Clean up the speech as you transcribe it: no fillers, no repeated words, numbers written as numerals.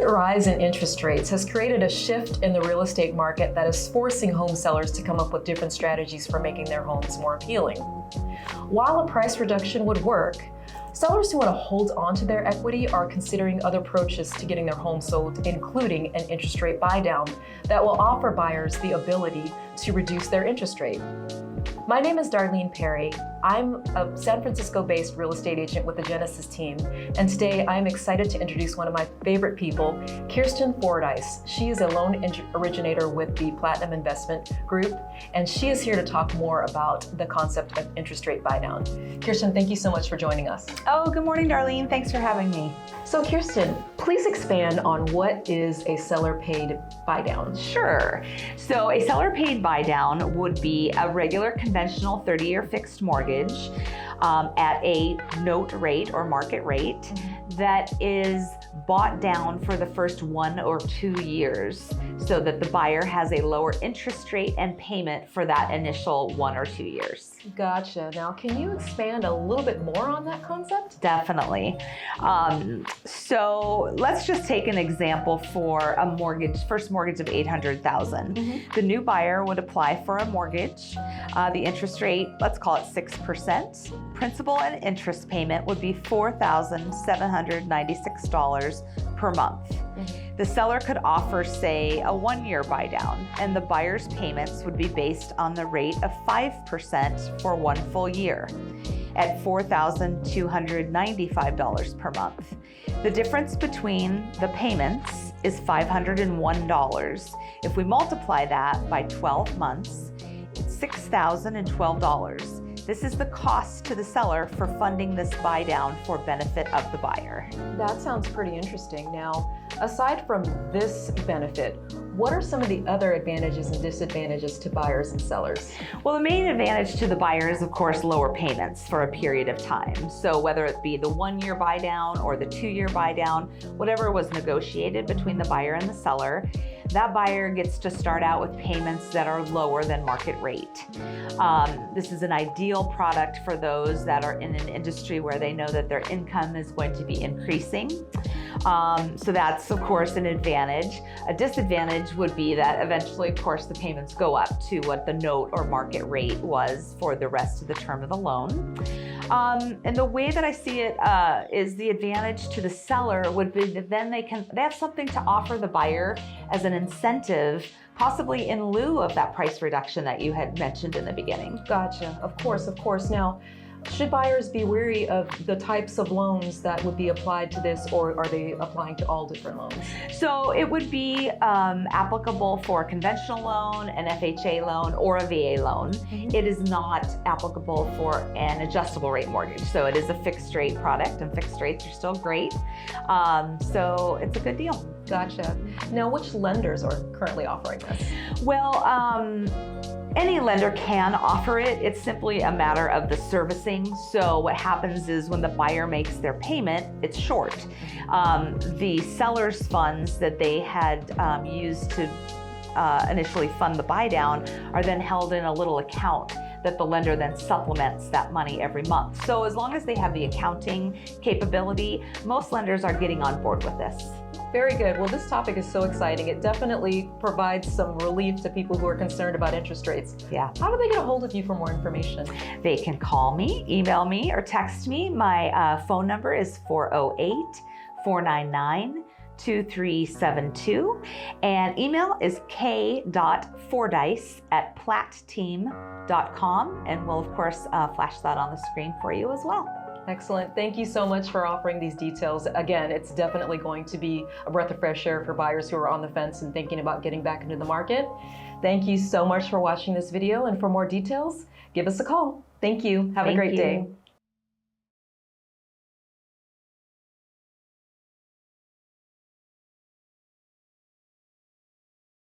recent rise in interest rates has created a shift in the real estate market that is forcing home sellers to come up with different strategies for making their homes more appealing. While a price reduction would work, sellers who want to hold on to their equity are considering other approaches to getting their home sold, including an interest rate buy-down that will offer buyers the ability to reduce their interest rate. My name is Darlene Perry. I'm a San Francisco-based real estate agent with the Genesis team, and today I'm excited to introduce one of my favorite people, Kirsten Fordyce. She is a loan originator with the Platinum Investment Group, and she is here to talk more about the concept of interest rate buy-down. Kirsten, thank you so much for joining us. Oh, good morning, Darlene. Thanks for having me. So Kirsten, please expand on what is a seller-paid buy-down. Sure. So a seller-paid buy-down would be a regular conventional 30-year fixed mortgage at a note rate or market rate that is bought down for the first 1 or 2 years so that the buyer has a lower interest rate and payment for that initial 1 or 2 years. Gotcha. Now, can you expand a little bit more on that concept? Definitely. So let's just take an example for a mortgage, first mortgage of $800,000. The new buyer would apply for a mortgage. The interest rate, let's call it 6%. Principal and interest payment would be $4,796 per month. The seller could offer, say, a 1-year buy-down, and the buyer's payments would be based on the rate of 5% for 1 full year at $4,295 per month. The difference between the payments is $501. If we multiply that by 12 months, it's $6,012. This is the cost to the seller for funding this buy down for benefit of the buyer. That sounds pretty interesting. Now, aside from this benefit, what are some of the other advantages and disadvantages to buyers and sellers? Well, the main advantage to the buyer is, of course, lower payments for a period of time. So whether it be the 1-year buy down or the 2-year buy down, whatever was negotiated between the buyer and the seller, that buyer gets to start out with payments that are lower than market rate. This is an ideal product for those that are in an industry where they know that their income is going to be increasing. So that's, of course, an advantage. A disadvantage would be that eventually, of course, the payments go up to what the note or market rate was for the rest of the term of the loan. And the way that I see it is the advantage to the seller would be that then they have something to offer the buyer as an incentive, possibly in lieu of that price reduction that you had mentioned in the beginning. Gotcha. Of course, of course. Now, should buyers be wary of the types of loans that would be applied to this, or are they applying to all different loans? So it would be applicable for a conventional loan, an FHA loan, or a VA loan. It is not applicable for an adjustable rate mortgage. So it is a fixed rate product, and fixed rates are still great. So it's a good deal. Gotcha. Now, which lenders are currently offering this? Well, any lender can offer it. It's simply a matter of the servicing. So what happens is when the buyer makes their payment, it's short. The seller's funds that they had used to initially fund the buy down are then held in a little account that the lender then supplements that money every month. So as long as they have the accounting capability, most lenders are getting on board with this. Very good. Well, this topic is so exciting. It definitely provides some relief to people who are concerned about interest rates. Yeah. How do they get a hold of you for more information? They can call me, email me, or text me. My phone number is 408-499-2372, and email is k.fordyce@platteam.com, and we'll of course flash that on the screen for you as well. Excellent. Thank you so much for offering these details. Again, it's definitely going to be a breath of fresh air for buyers who are on the fence and thinking about getting back into the market. Thank you so much for watching this video, and for more details, give us a call. Thank you. Have a great day.